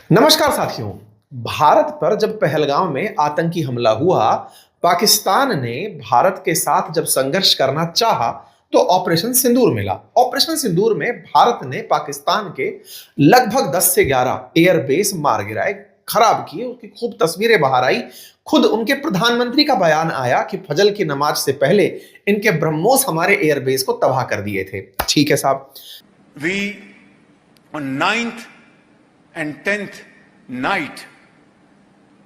नमस्कार साथियों। भारत पर जब पहलगाम में आतंकी हमला हुआ, पाकिस्तान ने भारत के साथ जब संघर्ष करना चाहा तो ऑपरेशन सिंदूर मिला। ऑपरेशन सिंदूर में भारत ने पाकिस्तान के लगभग 10 से 11 एयरबेस मार गिराए, खराब किए। उसकी खूब तस्वीरें बाहर आई। खुद उनके प्रधानमंत्री का बयान आया कि फजल की नमाज से पहले इनके ब्रह्मोस हमारे एयरबेस को तबाह कर दिए थे। ठीक है साहब। We on 9th and 10th night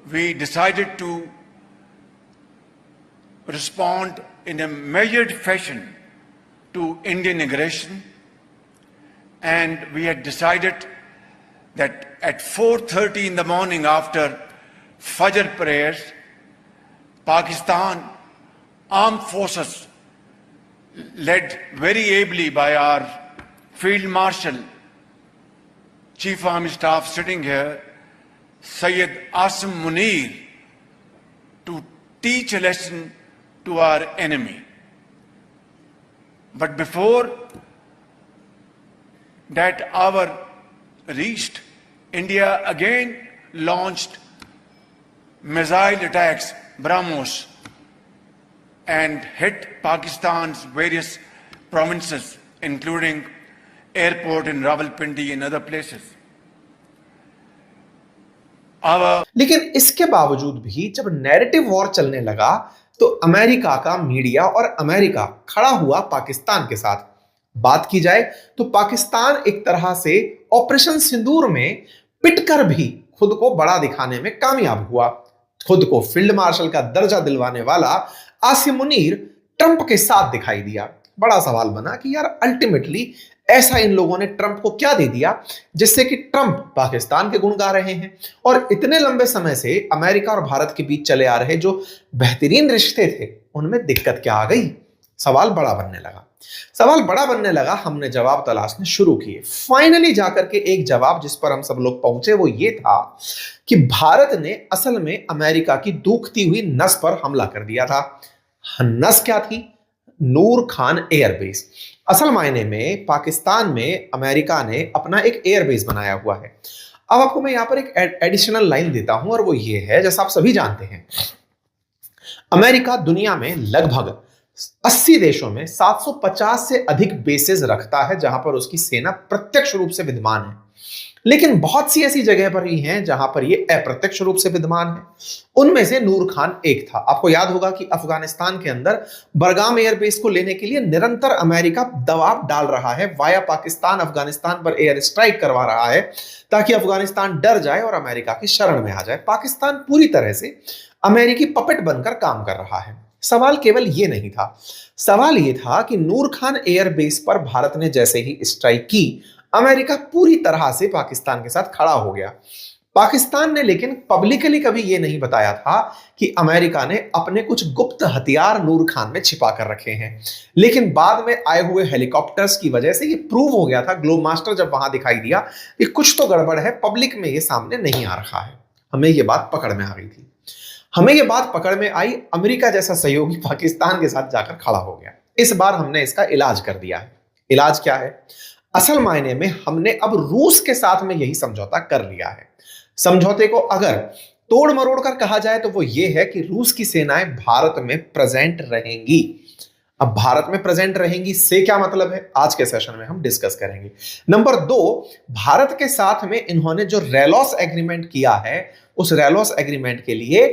we decided to respond in a measured fashion to Indian aggression, and we had decided that at 4:30 in the morning after Fajr prayers, Pakistan armed forces led very ably by our Field Marshal, Chief Army Staff sitting here, Syed Asim Munir, to teach a lesson to our enemy. But before that hour reached, India again launched missile attacks, BrahMos, and hit Pakistan's various provinces, including airport in Rawalpindi and other places. लेकिन इसके बावजूद भी जब narrative war चलने लगा तो America का media और अमेरिका खड़ा हुआ पाकिस्तान के साथ। बात की जाए तो पाकिस्तान एक तरह से ऑपरेशन सिंदूर में पिटकर भी खुद को बड़ा दिखाने में कामयाब हुआ। खुद को फील्ड मार्शल का दर्जा दिलवाने वाला आसिम मुनीर ट्रंप के साथ दिखाई दिया। बड़ा सवाल बना कि यार अल्टीमेटली ऐसा इन लोगों ने ट्रंप को क्या दे दिया जिससे कि ट्रंप पाकिस्तान के गुण गा रहे हैं, और इतने लंबे समय से अमेरिका और भारत के बीच चले आ रहे जो बेहतरीन रिश्ते थे उनमें दिक्कत क्या आ गई। सवाल बड़ा बनने लगा। हमने जवाब तलाशने शुरू किए। फाइनली जाकर के एक जवाब जिस पर हम सब लोग पहुंचे वो ये था कि भारत ने असल में अमेरिका की दुखती हुई नस पर हमला कर दिया था। नस क्या थी? नूर खान एयरबेस। असल मायने में पाकिस्तान में अमेरिका ने अपना एक एयरबेस बनाया हुआ है। अब आपको मैं यहां पर एक एडिशनल लाइन देता हूं और वो ये है, जैसा आप सभी जानते हैं, अमेरिका दुनिया में लगभग 80 देशों में 750 से अधिक बेसेस रखता है जहां पर उसकी सेना प्रत्यक्ष रूप से विद्यमान है। लेकिन बहुत सी ऐसी जगह पर ही हैं जहां पर ये अप्रत्यक्ष रूप से विद्यमान है। उनमें से नूर खान एक था। आपको याद होगा कि अफगानिस्तान के अंदर बरगाम एयरबेस को लेने के लिए निरंतर अमेरिका दबाव डाल रहा है, वाया पाकिस्तान अफगानिस्तान पर एयर स्ट्राइक करवा रहा है ताकि अफगानिस्तान डर जाए और अमेरिका की शरण में आ जाए। पाकिस्तान पूरी तरह से अमेरिकी पपेट बनकर काम कर रहा है। सवाल केवल ये नहीं था, सवाल ये था कि नूर खान एयरबेस पर भारत ने जैसे ही स्ट्राइक की, अमेरिका पूरी तरह से पाकिस्तान के साथ खड़ा हो गया। पाकिस्तान ने लेकिन पब्लिकली कभी यह नहीं बताया था कि अमेरिका ने अपने कुछ गुप्त हथियार नूर खान में छिपा कर रखे हैं। लेकिन बाद में आए हुए हेलीकॉप्टर्स की वजह से यह प्रूव हो गया था, ग्लोब मास्टर जब वहां दिखाई दिया कि कुछ तो गड़बड़ है, पब्लिक में यह सामने नहीं आ रखा है। हमें यह बात पकड़ में आ गई थी। हमें यह बात पकड़ में आई, अमेरिका जैसा सहयोगी पाकिस्तान के साथ जाकर खड़ा हो गया। इस बार हमने इसका इलाज कर दिया है। इलाज क्या है? असल मायने में हमने अब रूस के साथ में यही समझौता कर लिया है। समझौते को अगर तोड़ मरोड़ कर कहा जाए तो वो ये है कि रूस की सेनाएं भारत में प्रेजेंट रहेंगी। अब भारत में प्रेजेंट रहेंगी से क्या मतलब है, आज के सेशन में हम डिस्कस करेंगे। नंबर 2, भारत के साथ में इन्होंने जो रेलॉस एग्रीमेंट किया है, उस रेलॉस एग्रीमेंट के लिए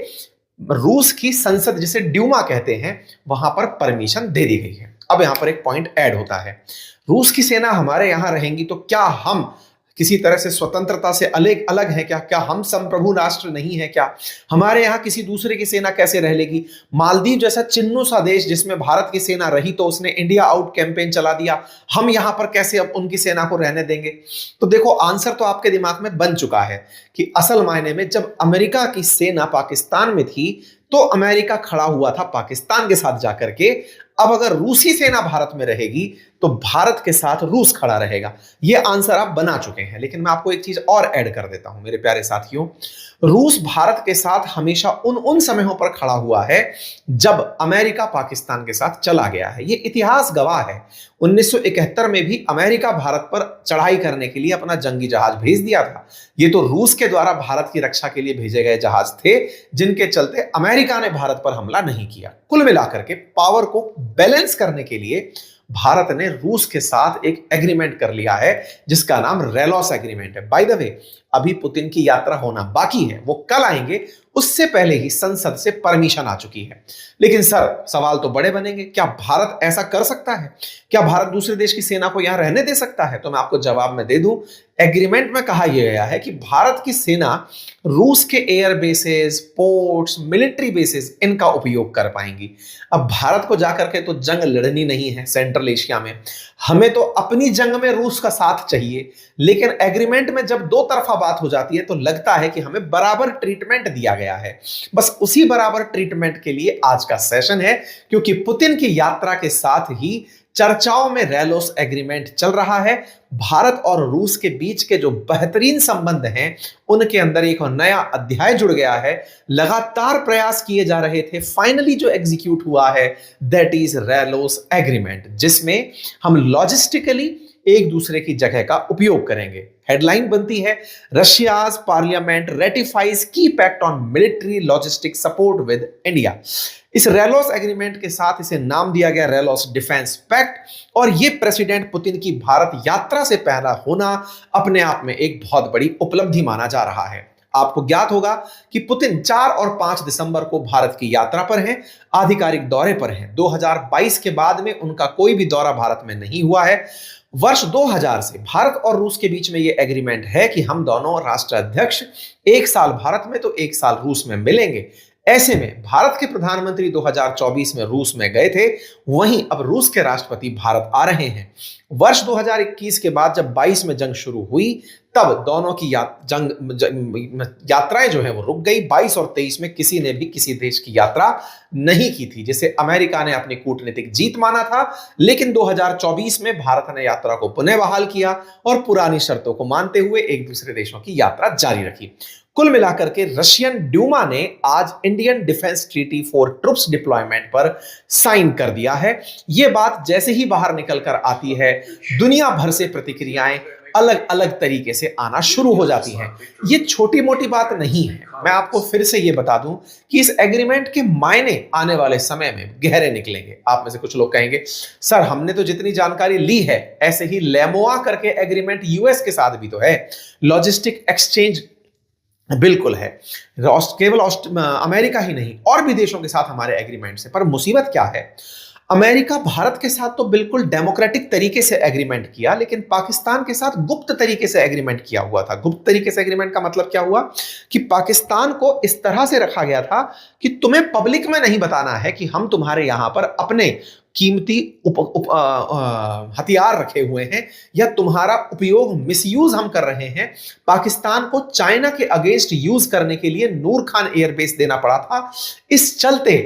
रूस की संसद, जिसे ड्यूमा कहते हैं, वहां पर परमिशन दे दी गई है। अब यहां पर एक पॉइंट ऐड होता है, रूस की सेना हमारे यहां रहेंगी तो क्या हम किसी तरह से स्वतंत्रता से अलग अलग हैं क्या? क्या हम संप्रभु राष्ट्र नहीं है क्या? हमारे यहां किसी दूसरे की सेना कैसे रह लेगी? मालदीव जैसा चिन्नू सा देश जिसमें भारत की सेना रही तो उसने इंडिया आउट कैंपेन चला दिया, हम यहां पर कैसे अब उनकी सेना को रहने देंगे? तो देखो, आंसर तो आपके दिमाग में बन चुका है कि असल मायने में जब अमेरिका की सेना पाकिस्तान में थी तो अमेरिका खड़ा हुआ था पाकिस्तान के साथ जाकर के। अब अगर रूसी सेना भारत में रहेगी तो भारत के साथ रूस खड़ा रहेगा। यह आंसर आप बना चुके हैं, लेकिन मैं आपको एक चीज और ऐड कर देता हूं मेरे प्यारे साथियों। रूस भारत के साथ हमेशा उन समयों पर खड़ा हुआ है जब अमेरिका पाकिस्तान के साथ चला गया है। यह इतिहास गवाह है। 1971 में भी अमेरिका भारत पर चढ़ाई करने के लिए अपना जंगी जहाज भेज दिया था। ये तो रूस के द्वारा भारत की रक्षा के लिए भेजे गए जहाज थे, जिनके चलते अमेरिका ने भारत पर हमला नहीं किया। कुल मिलाकर के पावर को बैलेंस करने के लिए भारत ने रूस के साथ एक एग्रीमेंट कर लिया है, जिसका नाम रेलॉस एग्रीमेंट है। बाय द वे, अभी पुतिन की यात्रा होना बाकी है, वो कल आएंगे, उससे पहले ही संसद से परमिशन आ चुकी है। लेकिन सर, सवाल तो बड़े बनेंगे, क्या भारत ऐसा कर सकता है? क्या भारत दूसरे देश की सेना को यहां रहने दे सकता है? तो मैं आपको जवाब में दे दूं, एग्रीमेंट में कहा यह गया है कि भारत की सेना रूस के air bases, ports, military bases इनका उपयोग कर पाएंगी। अब भारत को जाकर के तो जंग लड़नी नहीं है सेंट्रल एशिया में, हमें तो अपनी जंग में रूस का साथ चाहिए। लेकिन एग्रीमेंट में जब दो तरफा बात हो जाती है तो लगता है कि हमें बराबर ट्रीटमेंट दिया गया है। बस उसी बराबर ट्रीटमेंट के लिए आज का सेशन है, क्योंकि पुतिन की यात्रा के साथ ही चर्चाओं में रेलोस एग्रीमेंट चल रहा है। भारत और रूस के बीच के जो बेहतरीन संबंध हैं, उनके अंदर एक नया अध्याय जुड़ गया है। लगातार प्रयास किए जा रहे थे, फाइनली जो एग्जीक्यूट हुआ है दैट इज रेलोस एग्रीमेंट, जिसमें हम लॉजिस्टिकली एक दूसरे की जगह का उपयोग करेंगे। हेडलाइन बनती है, Russia's parliament ratifies key pact on military logistic support with India. इस रेलोस एग्रीमेंट के साथ इसे नाम दिया गया रेलोस डिफेंस पैक्ट, और यह प्रेसिडेंट पुतिन की भारत यात्रा से पहला होना अपने आप में एक बहुत बड़ी उपलब्धि माना जा रहा है। आपको ज्ञात होगा कि पुतिन 4 और 5 दिसंबर को भारत की यात्रा पर हैं, आधिकारिक दौरे पर हैं। 2022 के बाद में उनका कोई भी दौरा भारत में नहीं हुआ है। वर्ष 2000 से भारत और रूस के बीच में यह एग्रीमेंट है कि हम दोनों राष्ट्राध्यक्ष एक साल भारत में तो एक साल रूस में मिलेंगे। ऐसे में भारत के प्रधानमंत्री 2024 में रूस में गए थे, वहीं अब रूस के राष्ट्रपति भारत आ रहे हैं। वर्ष 2021 के बाद जब 22 में जंग शुरू हुई, तब दोनों की यात्राएं जो है वो रुक गई। 22 और 23 में किसी ने भी किसी देश की यात्रा नहीं की थी, जिसे अमेरिका ने अपनी कूटनीतिक जीत माना था। लेकिन 2024 में भारत ने यात्रा को पुनः बहाल किया और पुरानी शर्तों को मानते हुए एक दूसरे देशों की यात्रा जारी रखी। कुल मिलाकर के रशियन ड्यूमा ने आज Indian defence treaty for troops deployment पर साइन कर दिया है। यह बात जैसे ही बाहर निकल कर आती है, दुनिया भर से प्रतिक्रियाएं अलग अलग तरीके से आना शुरू हो जाती हैं। ये छोटी मोटी बात नहीं है। मैं आपको फिर से ये बता दूं कि इस एग्रीमेंट के मायने आने वाले समय में गहरे निकलेंगे। आप में से कुछ लोग कहेंगे, सर हमने तो जितनी जानकारी ली है, ऐसे ही लेमोआ करके एग्रीमेंट यूएस के साथ भी तो है, लॉजिस्टिक एक्सचेंज बिल्कुल है। केवल अमेरिका ही नहीं, और भी देशों के साथ हमारे एग्रीमेंट है। पर मुसीबत क्या है, अमेरिका भारत के साथ तो बिल्कुल डेमोक्रेटिक तरीके से एग्रीमेंट किया, लेकिन पाकिस्तान के साथ गुप्त तरीके से एग्रीमेंट किया हुआ था। गुप्त तरीके से एग्रीमेंट का मतलब क्या हुआ कि पाकिस्तान को इस तरह से रखा गया था कि तुम्हें पब्लिक में नहीं बताना है कि हम तुम्हारे यहां पर अपने कीमती हथियार रखे हुए हैं या तुम्हारा उपयोग मिसयूज हम कर रहे हैं। पाकिस्तान को चाइना के अगेंस्ट यूज करने के लिए नूर खान एयरबेस देना पड़ा था। इस चलते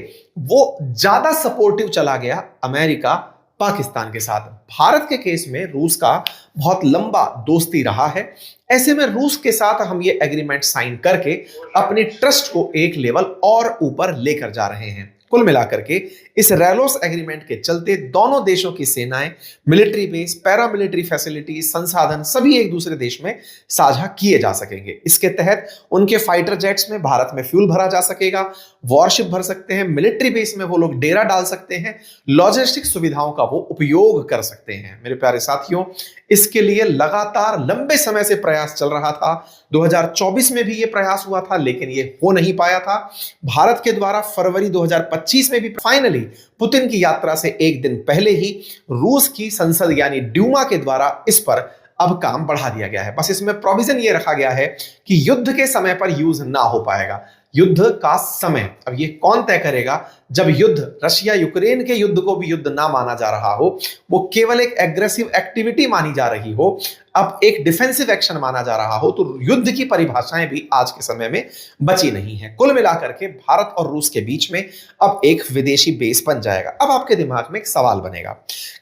वो ज्यादा सपोर्टिव चला गया अमेरिका पाकिस्तान के साथ। भारत के केस में रूस का बहुत लंबा दोस्ती रहा है। ऐसे में रूस के साथ हम ये एग्रीमेंट साइन करके अपने ट्रस्ट को एक लेवल और ऊपर लेकर जा रहे हैं। कुल मिलाकर के इस रेलोस एग्रीमेंट के चलते दोनों देशों की सेनाएं, मिलिट्री बेस, पैरामिलिट्री फैसिलिटी, संसाधन सभी एक दूसरे देश में साझा किए जा सकेंगे। इसके तहत उनके फाइटर जेट्स में भारत में फ्यूल भरा जा सकेगा, वॉरशिप भर सकते हैं, मिलिट्री बेस में वो लोग डेरा डाल सकते हैं, लॉजिस्टिक सुविधाओं का वो उपयोग कर सकते हैं। मेरे प्यारे साथियों, इसके लिए लगातार लंबे समय से प्रयास चल रहा था। 2024 में भी ये प्रयास हुआ था, लेकिन ये हो नहीं पाया था। भारत के द्वारा फरवरी 2025 में भी फाइनली पुतिन की यात्रा से एक दिन पहले ही रूस की संसद यानी ड्यूमा के द्वारा इस पर अब काम बढ़ा दिया गया है। बस इसमें प्रोविजन ये रखा गया है कि युद्ध के समय पर यूज ना हो पाएगा। युद्ध का समय अब ये कौन तय करेगा? जब युद्ध रशिया यूक्रेन के युद्ध को भी युद्ध ना माना जा रहा हो, वो केवल एक एग्रेसिव एक्टिविटी मानी जा रही हो, अब एक डिफेंसिव एक्शन माना जा रहा हो, तो युद्ध की परिभाषाएं भी आज के समय में बची नहीं है। कुल मिलाकर के भारत और रूस के बीच में अब एक विदेशी बेस बन जाएगा। अब आपके दिमाग में एक सवाल बनेगा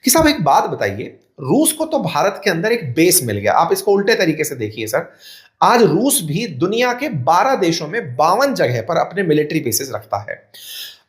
कि साहब एक बात बताइए, रूस को तो भारत के अंदर एक बेस मिल गया। आप इसको उल्टे तरीके से देखिए सर, आज रूस भी दुनिया के 12 देशों में 52 जगह पर अपने मिलिट्री बेसेस रखता है।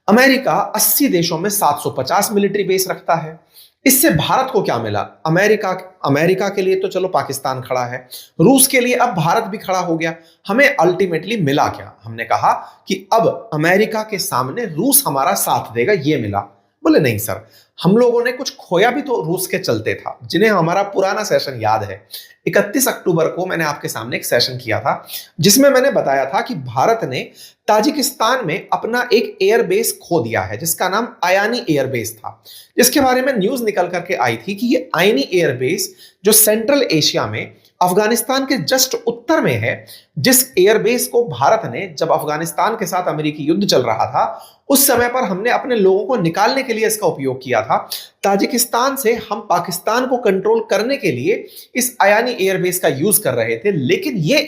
अमेरिका 80 देशों में 750 मिलिट्री बेस रखता है। इससे भारत को क्या मिला? अमेरिका अमेरिका के लिए तो चलो पाकिस्तान खड़ा है, रूस के लिए अब भारत भी खड़ा हो गया। हमें अल्टीमेटली मिला क्या? हमने कहा कि अब अमेरिका के सामने रूस हमारा साथ देगा, ये मिला। बोले नहीं सर, हम लोगों ने कुछ खोया भी तो रूस के चलते था। जिन्हें हमारा पुराना सेशन याद है, 31 अक्टूबर को मैंने आपके सामने एक सेशन किया था जिसमें मैंने बताया था कि भारत ने ताजिकिस्तान में अपना एक एयरबेस खो दिया है जिसका नाम आयानी एयरबेस था, जिसके बारे में न्यूज निकल करके आई थी कि ये आयानी एयरबेस जो सेंट्रल एशिया में अफगानिस्तान के जस्ट उत्तर में है, जिस एयरबेस को भारत ने जब अफगानिस्तान के साथ अमेरिकी युद्ध चल रहा था उस समय पर हमने अपने लोगों को निकालने के लिए इसका उपयोग किया था। ताजिकिस्तान से हम पाकिस्तान को कंट्रोल करने के लिए इस आयानी एयरबेस का यूज कर रहे थे, लेकिन ये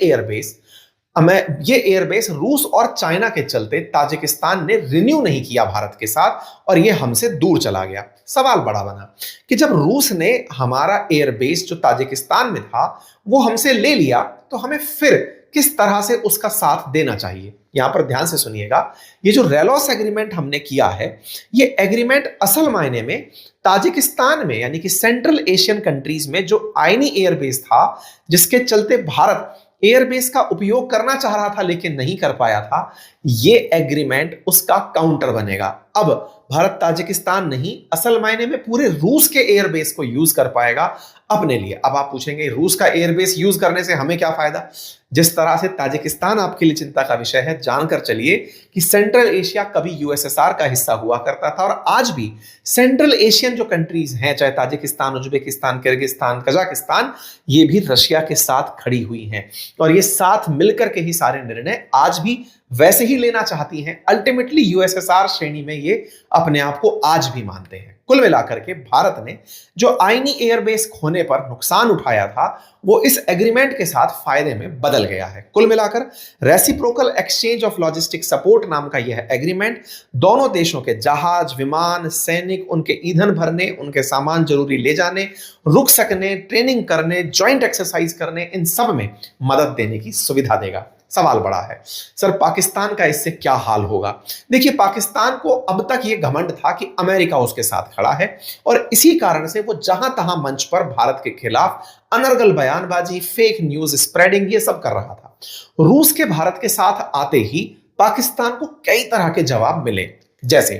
एयरबेस रूस और चाइना के चलते ताजिकिस्तान ने रिन्यू नहीं किया भारत के साथ और ये हमसे दूर चला गया। सवाल बड़ा बना कि जब रूस ने हमारा एयरबेस जो ताजिकिस्तान में था वो हमसे ले लिया तो हमें फिर किस तरह से उसका साथ देना चाहिए। यहां पर ध्यान से सुनिएगा, ये जो रेलॉस एग्रीमेंट हमने किया है, ये एग्रीमेंट असल मायने में ताजिकिस्तान में यानी कि सेंट्रल एशियन कंट्रीज में जो आयनी एयरबेस था जिसके चलते भारत एयरबेस का उपयोग करना चाह रहा था लेकिन नहीं कर पाया था, ये एग्रीमेंट उसका काउंटर बनेगा। अब भारत ताजिकिस्तान नहीं, असल मायने में पूरे रूस के एयरबेस को यूज कर पाएगा अपने लिए। अब आप पूछेंगे रूस का एयरबेस यूज करने से हमें क्या फायदा? जिस तरह से ताजिकिस्तान आपके लिए चिंता का विषय है, जानकर चलिए कि सेंट्रल एशिया कभी यूएसएसआर का हिस्सा हुआ करता था और आज भी सेंट्रल एशियन जो कंट्रीज हैं, चाहे ताजिकिस्तान, उज्बेकिस्तान, किर्गिस्तान, कजाकिस्तान, ये भी रशिया के साथ खड़ी हुई हैं और ये साथ मिलकर के ही सारे निर्णय आज भी वैसे ही लेना चाहती हैं। अल्टीमेटली यूएसएसआर श्रेणी में ये अपने आप को आज भी मानते हैं। कुल मिलाकर के भारत ने जो आईनी एयरबेस खोने पर नुकसान उठाया था वो इस एग्रीमेंट के साथ फायदे में बदल गया है। कुल मिलाकर reciprocal exchange of logistic support नाम का यह एग्रीमेंट दोनों देशों के जहाज, विमान, सैनिक, उनके ईंधन भरने, उनके सामान जरूरी ले जाने, रुक सकने, ट्रेनिंग करने, ज्वाइंट एक्सरसाइज करने, इन सब में मदद देने की सुविधा देगा। सवाल बड़ा है, सर पाकिस्तान का इससे क्या हाल होगा? देखिए, पाकिस्तान को अब तक यह घमंड था कि अमेरिका उसके साथ खड़ा है और इसी कारण से वो जहां तहां मंच पर भारत के खिलाफ अनर्गल बयानबाजी, फेक न्यूज स्प्रेडिंग, ये सब कर रहा था। रूस के भारत के साथ आते ही पाकिस्तान को कई तरह के जवाब मिले। जैसे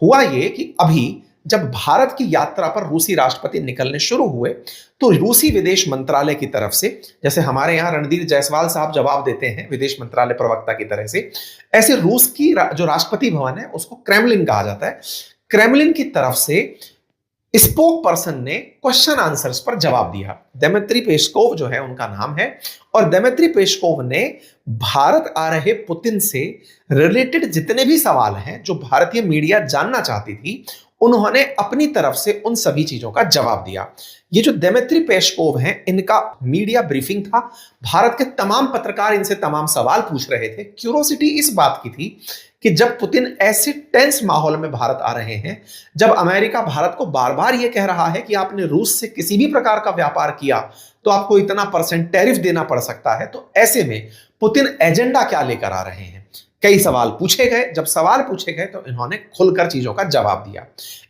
हुआ ये कि अभी जब भारत की यात्रा पर रूसी राष्ट्रपति निकलने शुरू हुए तो रूसी विदेश मंत्रालय की तरफ से, जैसे हमारे यहां रणधीर जायसवाल साहब जवाब देते हैं विदेश मंत्रालय प्रवक्ता की तरह से, ऐसे रूस की जो राष्ट्रपति भवन है उसको क्रेमलिन कहा जाता है। क्रेमलिन की तरफ से स्पोक पर्सन ने क्वेश्चन आंसर्स पर जवाब दिया। दिमित्री पेस्कोव जो है उनका नाम है और दिमित्री पेस्कोव ने भारत आ रहे पुतिन से रिलेटेड जितने भी सवाल हैं जो भारतीय मीडिया जानना चाहती थी, उन्होंने अपनी तरफ से उन सभी चीजों का जवाब दिया। ये जो दिमित्री पेस्कोव हैं, इनका मीडिया ब्रीफिंग था। भारत के तमाम पत्रकार इनसे तमाम सवाल पूछ रहे थे। क्यूरोसिटी इस बात की थी कि जब पुतिन ऐसे टेंस माहौल में भारत आ रहे हैं, जब अमेरिका भारत को बार बार यह कह रहा है कि आपने रूस से किसी भी प्रकार का व्यापार किया तो आपको इतना % टैरिफ देना पड़ सकता है, तो ऐसे में पुतिन एजेंडा क्या लेकर आ रहे हैं? कई सवाल पूछे गए। जब सवाल पूछे गए तो इन्होंने खुलकर चीजों का जवाब दिया।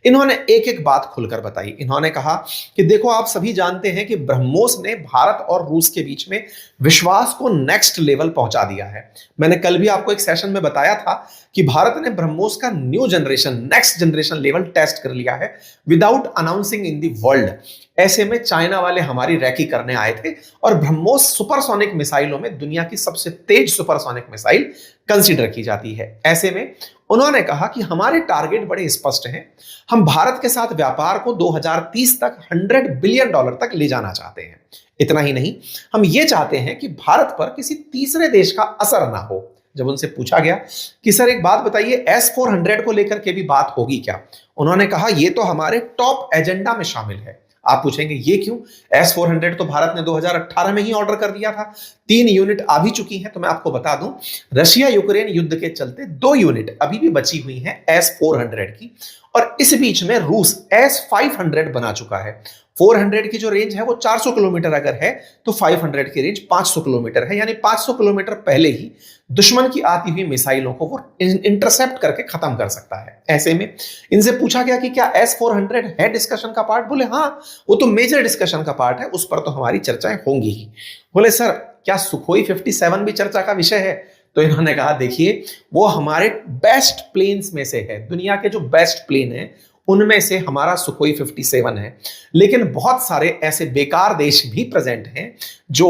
इन्होंने एक एक बात खुलकर बताई। इन्होंने कहा कि देखो, आप सभी जानते हैं कि ब्रह्मोस ने भारत और रूस के बीच में विश्वास को नेक्स्ट लेवल पहुंचा दिया है। मैंने कल भी आपको एक सेशन में बताया था कि भारत ने ब्रह्मोस का new generation, next generation level test कर लिया है without announcing in the world. ऐसे में चाइना वाले हमारी रैकी करने आए थे और ब्रह्मोस सुपरसोनिक मिसाइलों में दुनिया की सबसे तेज सुपरसोनिक मिसाइल कंसीडर की जाती है। ऐसे में उन्होंने कहा कि हमारे टारगेट बड़े स्पष्ट हैं। हम भारत के साथ व्यापार को 2030 तक $100 बिलियन तक ले जाना चाहते हैं। इतना ही नहीं, हम ये चाहते हैं कि भारत पर किसी तीसरे देश का असर ना हो। जब उनसे पूछा गया कि सर एक बात बताइए, S-400 को लेकर के भी बात होगी क्या? उन्होंने कहा ये तो हमारे टॉप एजेंडा में शामिल है। आप पूछेंगे ये क्यों? S-400 तो भारत ने 2018 में ही ऑर्डर कर दिया था। 3 यूनिट आ भी चुकी हैं। तो मैं आपको बता दूं, रशिया यूक्रेन युद्ध के चलते 2 यूनिट अभी भी बची हुई हैं S-400 की, और इस बीच में रूस S-500 बना चुका है। 400 की जो रेंज है वो 400 किलोमीटर अगर है तो 500 की रेंज 500 किलोमीटर है, यानी 500 किलोमीटर पहले ही दुश्मन की आती हुई मिसाइलों को वो इंटरसेप्ट करके खत्म कर सकता है। ऐसे में इनसे पूछा गया कि क्या S-400 है डिस्कशन का पार्ट? बोले हाँ, वो तो मेजर डिस्कशन का पार्ट है, उस पर तो हमारी चर्चाएं होंगी ही। बोले सर क्या सुखोई 57 भी चर्चा का विषय है? तो इन्होंने कहा देखिए वो हमारे बेस्ट प्लेन्स में से है, दुनिया के जो बेस्ट प्लेन है उनमें से हमारा सुखोई 57 है, लेकिन बहुत सारे ऐसे बेकार देश भी प्रेजेंट हैं जो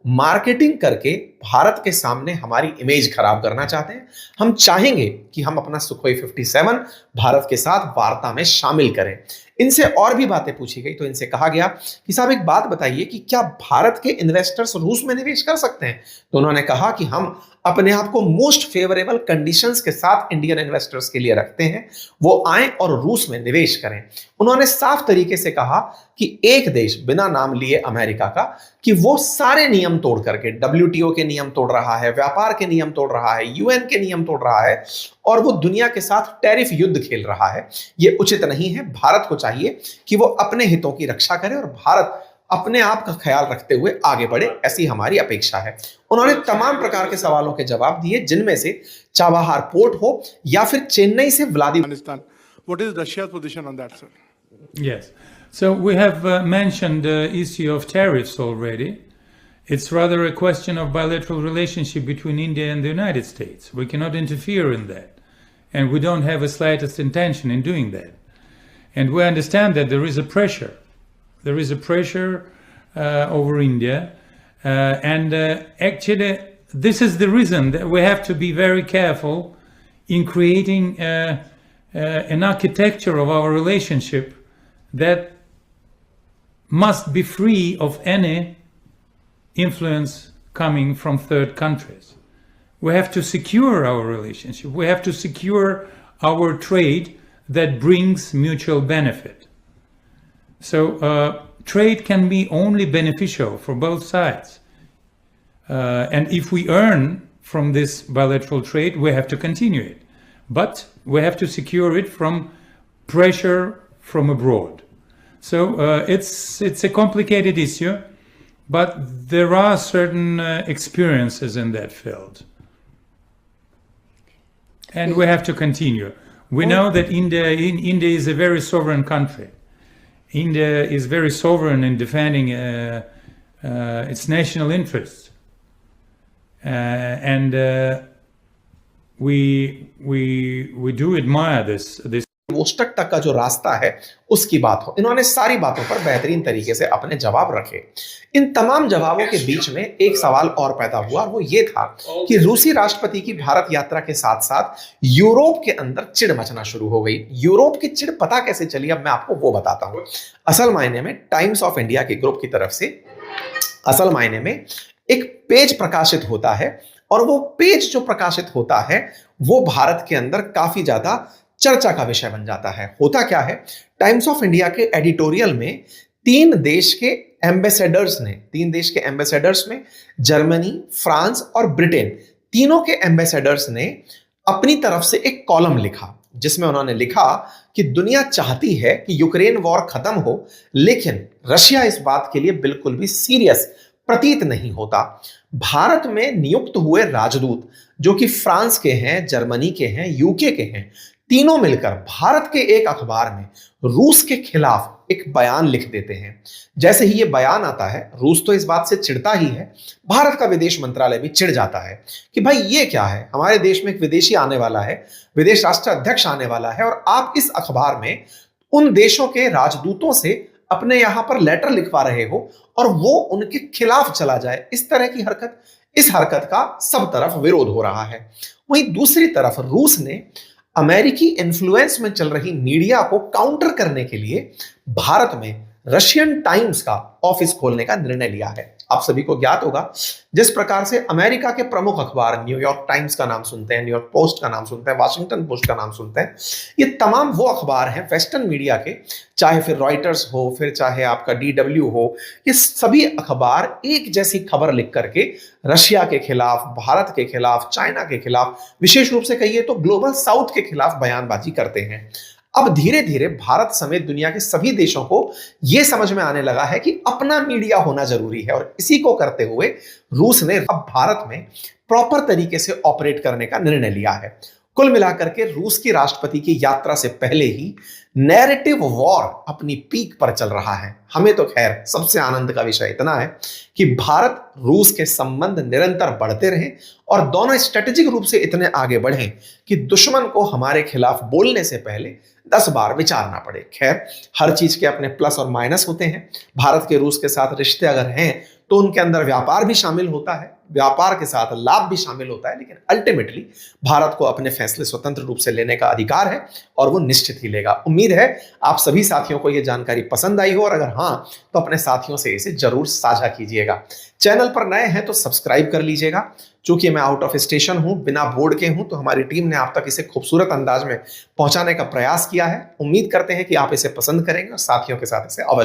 मार्केटिंग करके भारत के सामने हमारी इमेज खराब करना चाहते हैं। हम चाहेंगे कि हम अपना सुखोई 57 भारत के साथ वार्ता में शामिल करें। इनसे और भी बातें पूछी गई तो इनसे कहा गया कि साहब एक बात बताइए कि क्या भारत के इन्वेस्टर्स रूस में निवेश कर सकते हैं? तो उन्होंने कहा कि हम अपने आप को मोस्ट फेवरेबल कंडीशंस के साथ इंडियन इन्वेस्टर्स के लिए रखते हैं, वो आए और रूस में निवेश करें। उन्होंने साफ तरीके से कहा कि एक देश, बिना नाम लिए अमेरिका का, कि वो सारे नियम तोड़ करके WTO के नियम तोड़ रहा है, व्यापार के नियम तोड़ रहा है, UN के नियम तोड़ रहा है और वो दुनिया के साथ टैरिफ युद्ध खेल रहा है। ये उचित नहीं है। भारत को चाहिए कि वो अपने हितों की रक्षा करे और भारत अपने आप का ख्याल रखते हुए आगे बढ़े, ऐसी हमारी अपेक्षा है। उन्होंने तमाम प्रकार के सवालों के जवाब दिए, जिनमें से चाबहार पोर्ट हो या फिर चेन्नई से Vladivostok. What is Russia's position on that, sir? Yes. So we have mentioned the issue of tariffs already. It's rather a question of bilateral relationship between India and the United States. We cannot interfere in that. And we don't have a slightest intention in doing that. And we understand that there is a pressure. There is a pressure over India. Actually, this is the reason that we have to be very careful in creating an architecture of our relationship that must be free of any influence coming from third countries. We have to secure our relationship. We have to secure our trade that brings mutual benefit. So trade can be only beneficial for both sides. And if we earn from this bilateral trade, we have to continue it. But we have to secure it from pressure from abroad. So it's a complicated issue, but there are certain experiences in that field. And we have to continue. We know that India is a very sovereign country. India is very sovereign in defending its national interests. We do admire this. Vladivostok तक का जो रास्ता है उसकी बात हो, इन्होंने सारी बातों पर बेहतरीन तरीके से अपने जवाब रखे। इन तमाम जवाबों के बीच में एक सवाल और पैदा हुआ, वो ये था कि रूसी राष्ट्रपति की भारत यात्रा के साथ साथ यूरोप के अंदर चिढ़ मचना शुरू हो गई। यूरोप की चिढ़ पता कैसे चली, अब मैं आपको वो बताता हूं। असल मायने में टाइम्स ऑफ इंडिया के ग्रुप की तरफ से असल मायने में एक पेज प्रकाशित होता है और वो पेज जो प्रकाशित होता है वो भारत के अंदर काफी ज्यादा चर्चा का विषय बन जाता है। होता क्या है, टाइम्स ऑफ इंडिया के एडिटोरियल में तीन देश के एम्बेसडर्स में जर्मनी, फ्रांस और ब्रिटेन, तीनों के एम्बेसडर्स ने अपनी तरफ से एक कॉलम लिखा जिसमें उन्होंने लिखा कि दुनिया चाहती है कि यूक्रेन वॉर खत्म हो, लेकिन रशिया इस बात के लिए बिल्कुल भी सीरियस प्रतीत नहीं होता। भारत में नियुक्त हुए राजदूत जो कि फ्रांस के हैं, जर्मनी के हैं, यूके के हैं, तीनों मिलकर भारत के एक अखबार में रूस के खिलाफ एक बयान लिख देते हैं। जैसे ही ये बयान आता है, रूस तो इस बात से चिढ़ता ही है, भारत का विदेश मंत्रालय भी चिढ़ जाता है कि भाई ये क्या है, हमारे देश में एक विदेशी आने वाला है, विदेश राष्ट्र अध्यक्ष आने वाला है और आप इस अखबार में उन देशों के राजदूतों से अपने यहां पर लेटर लिखवा रहे हो और वो उनके खिलाफ चला जाए। इस तरह की इस हरकत का सब तरफ विरोध हो रहा है। वहीं दूसरी तरफ रूस ने अमेरिकी इन्फ्लुएंस में चल रही मीडिया को काउंटर करने के लिए भारत में रशियन टाइम्स का ऑफिस खोलने का निर्णय लिया है। आप सभी को ज्ञात होगा, जिस प्रकार से अमेरिका के प्रमुख अखबार न्यूयॉर्क टाइम्स का नाम सुनते हैं, न्यूयॉर्क पोस्ट का नाम सुनते हैं, वाशिंगटन पोस्ट का नाम सुनते हैं, ये तमाम वो अखबार हैं वेस्टर्न मीडिया के, चाहे फिर रॉयटर्स हो, फिर चाहे आपका DW हो, ये सभी अखबार एक जैसी खबर लिख करके रशिया के खिलाफ, भारत के खिलाफ, चाइना के खिलाफ, विशेष रूप से कहिए तो ग्लोबल साउथ के खिलाफ बयानबाजी करते हैं। अब धीरे धीरे भारत समेत दुनिया के सभी देशों को यह समझ में आने लगा है कि अपना मीडिया होना जरूरी है, और इसी को करते हुए रूस ने अब भारत में प्रॉपर तरीके से ऑपरेट करने का निर्णय लिया है। कुल मिलाकर के रूस की राष्ट्रपति की यात्रा से पहले ही नैरेटिव वॉर अपनी पीक पर चल रहा है। हमें तो खैर सबसे आनंद का विषय इतना है कि भारत रूस के संबंध निरंतर बढ़ते रहें और दोनों स्ट्रेटेजिक रूप से इतने आगे बढ़ें कि दुश्मन को हमारे खिलाफ बोलने से पहले 10 बार विचारना पड़े। खैर, हर चीज के अपने प्लस और माइनस होते हैं। भारत के रूस के साथ रिश्ते अगर हैं तो उनके अंदर व्यापार भी शामिल होता है, व्यापार के साथ लाभ भी शामिल होता है, लेकिन अल्टीमेटली भारत को अपने फैसले स्वतंत्र रूप से लेने का अधिकार है और वो निश्चित ही लेगा। उम्मीद है आप सभी साथियों को यह जानकारी पसंद आई हो, और अगर हाँ तो अपने साथियों से इसे जरूर साझा कीजिएगा। चैनल पर नए हैं तो सब्सक्राइब कर लीजिएगा। चूंकि मैं आउट ऑफ स्टेशन हूं, बिना बोर्ड के हूं, तो हमारी टीम ने आप तक इसे खूबसूरत अंदाज में पहुंचाने का प्रयास किया है। उम्मीद करते हैं कि आप इसे पसंद करेंगे और साथियों के साथ इसे अवश्य